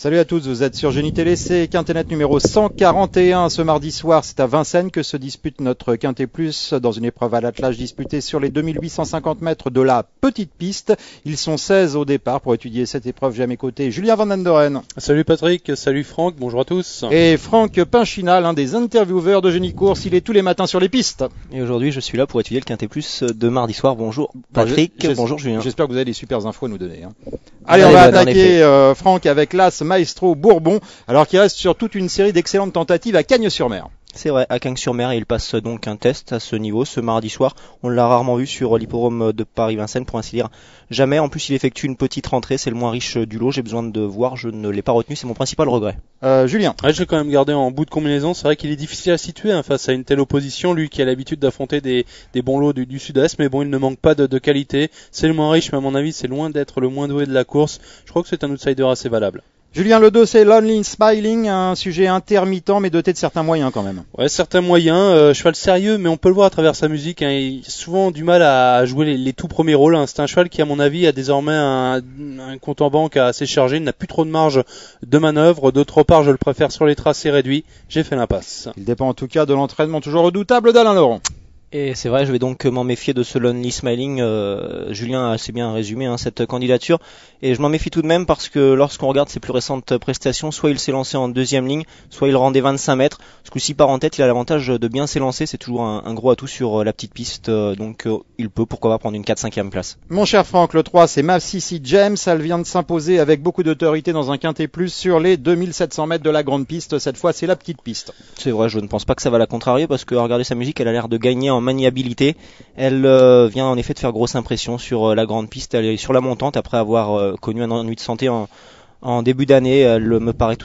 Salut à tous, vous êtes sur Génie Télé, c'est Quintet numéro 141. Ce mardi soir, c'est à Vincennes que se dispute notre Quintet Plus dans une épreuve à l'attelage disputée sur les 2850 mètres de la petite piste. Ils sont 16 au départ pour étudier cette épreuve. J'ai à mes côtés Julien Van Doren. Salut Patrick, salut Franck, bonjour à tous. Et Franck Pinchinal, l'un des intervieweurs de Génie Course, il est tous les matins sur les pistes. Et aujourd'hui, je suis là pour étudier le Quintet Plus de mardi soir. Bonjour Patrick, bonjour Julien. J'espère que vous avez des super infos à nous donner. Allez, on va attaquer Franck avec l'As Maestro Bourbon, alors qu'il reste sur toute une série d'excellentes tentatives à Cagnes-sur-Mer. C'est vrai, à Cagnes-sur-Mer, il passe donc un test à ce niveau ce mardi soir. On l'a rarement vu sur l'hippodrome de Paris-Vincennes, pour ainsi dire jamais. En plus, il effectue une petite rentrée, c'est le moins riche du lot. J'ai besoin de voir, je ne l'ai pas retenu, c'est mon principal regret. Julien. Ouais, je l'ai quand même gardé en bout de combinaison. C'est vrai qu'il est difficile à situer face à une telle opposition. Lui qui a l'habitude d'affronter des bons lots du sud-est, mais bon, il ne manque pas de qualité. C'est le moins riche, mais à mon avis, c'est loin d'être le moins doué de la course. Je crois que c'est un outsider assez valable. Julien Ledo, c'est Lonely Smiling, un sujet intermittent mais doté de certains moyens quand même. Ouais, certains moyens, cheval sérieux, mais on peut le voir à travers sa musique. Il a souvent du mal à jouer les tout premiers rôles. C'est un cheval qui, à mon avis, a désormais un compte en banque assez chargé. Il n'a plus trop de marge de manœuvre. D'autre part, je le préfère sur les tracés réduits. J'ai fait l'impasse. Il dépend en tout cas de l'entraînement toujours redoutable d'Alain Laurent. Et c'est vrai, je vais donc m'en méfier de ce Lonely Smiling. Julien a assez bien résumé cette candidature. Et je m'en méfie tout de même parce que lorsqu'on regarde ses plus récentes prestations, soit il s'est lancé en deuxième ligne, soit il rendait 25 mètres. Ce coup-ci part en tête, il a l'avantage de bien s'élancer. C'est toujours un gros atout sur la petite piste. Donc il peut, pourquoi pas, prendre une 4-5e place. Mon cher Franck, le 3, c'est Mavsissi James. Elle vient de s'imposer avec beaucoup d'autorité dans un quintet plus sur les 2700 mètres de la grande piste. Cette fois, c'est la petite piste. C'est vrai, je ne pense pas que ça va la contrarier parce que, regardez sa musique, elle a l'air de gagner en maniabilité. Elle vient en effet de faire grosse impression sur la grande piste. Elle est sur la montante après avoir connu un ennui de santé en début d'année. Elle me paraît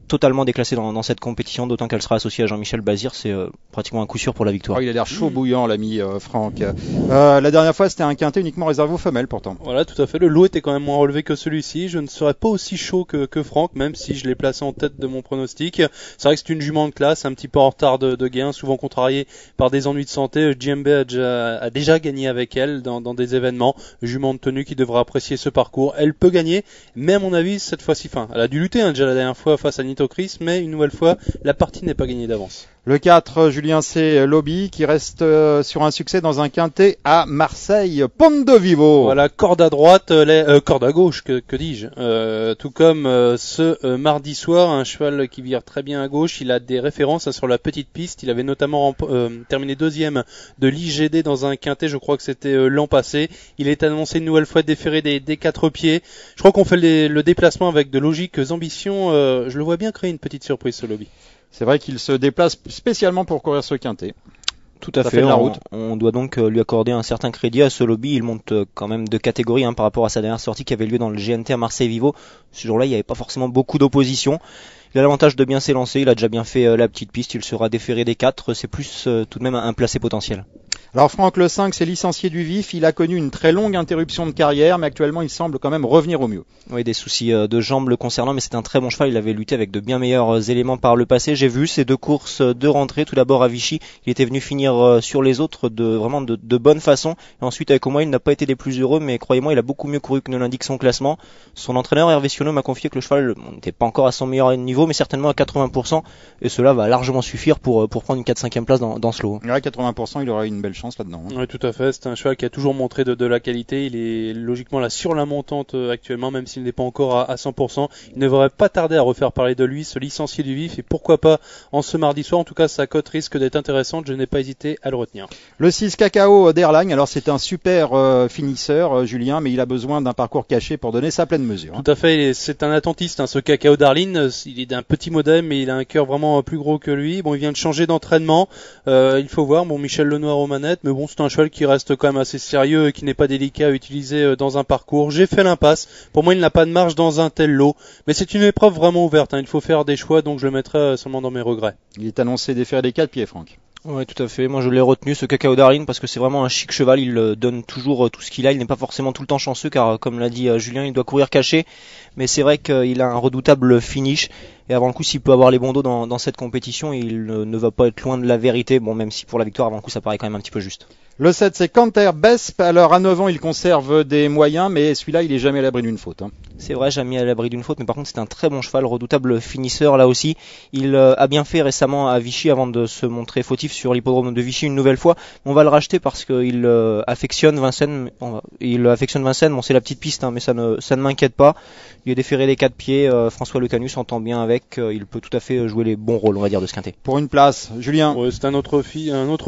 totalement déclassée dans cette compétition, d'autant qu'elle sera associée à Jean-Michel Bazir. C'est pratiquement un coup sûr pour la victoire. Oh, il a l'air chaud bouillant, l'ami Franck. La dernière fois, c'était un quintet uniquement réservé aux femelles pourtant. Voilà, tout à fait. Le lot était quand même moins relevé que celui-ci. Je ne serais pas aussi chaud que Franck, même si je l'ai placé en tête de mon pronostic. C'est vrai que c'est une jument de classe, un petit peu en retard de gain, souvent contrariée par des ennuis de santé. JMB a déjà gagné avec elle dans des événements. Jument de tenue qui devra apprécier ce parcours. Elle peut gagner, mais à mon avis, cette fois-ci, elle a dû lutter déjà la dernière fois face à Nito Chris, mais une nouvelle fois, la partie n'est pas gagnée d'avance. Le 4, Julien, c'est Lobby qui reste sur un succès dans un quintet à Marseille, Ponte Vivo. Voilà, corde à droite, corde à gauche, que dis-je. Tout comme ce mardi soir, un cheval qui vire très bien à gauche. Il a des références sur la petite piste. Il avait notamment terminé deuxième de l'IGD dans un quintet, je crois que c'était l'an passé. Il est annoncé une nouvelle fois déféré des 4 pieds. Je crois qu'on fait le déplacement avec de logiques ambitions. Je le vois bien créer une petite surprise, ce Lobby. C'est vrai qu'il se déplace spécialement pour courir ce quintet. Tout à fait. La route. On doit donc lui accorder un certain crédit à ce Lobby. Il monte quand même de catégorie par rapport à sa dernière sortie qui avait lieu dans le GNT à Marseille-Vivo. Ce jour-là, il n'y avait pas forcément beaucoup d'opposition. Il a l'avantage de bien s'élancer. Il a déjà bien fait la petite piste. Il sera déféré des 4. C'est plus tout de même un placé potentiel. Alors Franck, le 5, c'est licencié du vif. Il a connu une très longue interruption de carrière, mais actuellement il semble quand même revenir au mieux. Oui, des soucis de jambes le concernant, mais c'est un très bon cheval. Il avait lutté avec de bien meilleurs éléments par le passé. J'ai vu ces 2 courses de rentrée. Tout d'abord à Vichy, il était venu finir sur les autres de bonne façon. Et ensuite avec Omoy, il n'a pas été des plus heureux, mais croyez-moi, il a beaucoup mieux couru que ne l'indique son classement. Son entraîneur Hervé Sionneau m'a confié que le cheval n'était pas encore à son meilleur niveau, mais certainement à 80%. Et cela va largement suffire pour prendre une 4-5e place dans ce lot. Ouais, 80%, il aura une belle chance là-dedans. Oui, tout à fait. C'est un cheval qui a toujours montré de la qualité. Il est logiquement là sur la montante actuellement, même s'il n'est pas encore à 100%. Il ne devrait pas tarder à refaire parler de lui, ce licencié du vif, et pourquoi pas en ce mardi soir. En tout cas, sa cote risque d'être intéressante. Je n'ai pas hésité à le retenir. Le 6, Cacao d'Airline. Alors c'est un super finisseur, Julien, mais il a besoin d'un parcours caché pour donner sa pleine mesure. Tout à fait. C'est un attentiste, ce Cacao d'Arline. Il est d'un petit modèle, mais il a un cœur vraiment plus gros que lui. Bon, il vient de changer d'entraînement. Il faut voir. Bon, Michel Lenoir aux manettes, mais bon, c'est un cheval qui reste quand même assez sérieux et qui n'est pas délicat à utiliser dans un parcours. J'ai fait l'impasse. Pour moi, il n'a pas de marge dans un tel lot, mais c'est une épreuve vraiment ouverte. Il faut faire des choix, donc je le mettrai seulement dans mes regrets. Il est annoncé déféré des 4 pieds, Franck. Oui, tout à fait. Moi, je l'ai retenu, ce Cacao Darling, parce que c'est vraiment un chic cheval. Il donne toujours tout ce qu'il a. Il n'est pas forcément tout le temps chanceux, car comme l'a dit Julien, il doit courir caché. Mais c'est vrai qu'il a un redoutable finish. Et avant le coup, s'il peut avoir les bons dos dans cette compétition, il ne va pas être loin de la vérité. Bon, même si pour la victoire, avant le coup, ça paraît quand même un petit peu juste. Le 7, c'est Canter Besp. Alors, à 9 ans, il conserve des moyens, mais celui-là, il est jamais à l'abri d'une faute. C'est vrai, j'ai mis à l'abri d'une faute, mais par contre c'est un très bon cheval, redoutable finisseur là aussi. Il a bien fait récemment à Vichy avant de se montrer fautif sur l'hippodrome de Vichy une nouvelle fois. On va le racheter parce qu'il affectionne Vincennes. Bon, c'est la petite piste, hein, mais ça ne m'inquiète pas. Il est déféré des 4 pieds. François Lecanus s'entend bien avec. Il peut tout à fait jouer les bons rôles, on va dire, de ce quintet. Pour une place, Julien. Ouais, c'est un autre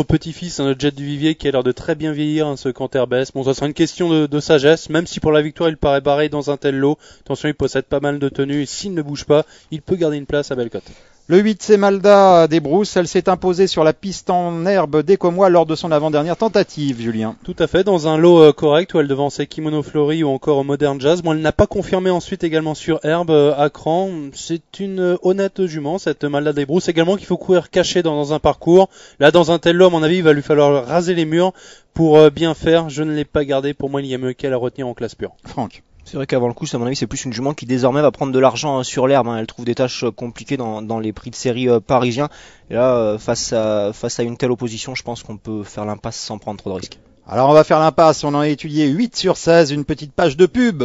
petit-fils, un autre Jet du Vivier qui a l'air de très bien vieillir, hein, ce Canterbès. Bon, ça sera une question de sagesse, même si pour la victoire il paraît barré dans un tel lot. Attention, il possède pas mal de tenues et s'il ne bouge pas, il peut garder une place à Bellecote. Le 8, c'est Malda des Brousses. Elle s'est imposée sur la piste en herbe d'Écomois lors de son avant-dernière tentative, Julien. Tout à fait, dans un lot correct où elle devançait Kimono Fleury ou encore Modern Jazz. Bon, elle n'a pas confirmé ensuite également sur herbe à Cran. C'est une honnête jument, cette Malda des Brousses. Également qu'il faut courir caché dans un parcours. Là, dans un tel lot, à mon avis, il va lui falloir raser les murs pour bien faire. Je ne l'ai pas gardé. Pour moi, il y a mieux qu'elle à retenir en classe pure. Franck. C'est vrai qu'avant le coup, à mon avis, c'est plus une jument qui désormais va prendre de l'argent sur l'herbe. Elle trouve des tâches compliquées dans les prix de série parisiens. Et là, face à une telle opposition, je pense qu'on peut faire l'impasse sans prendre trop de risques. Alors on va faire l'impasse. On en a étudié 8 sur 16, une petite page de pub.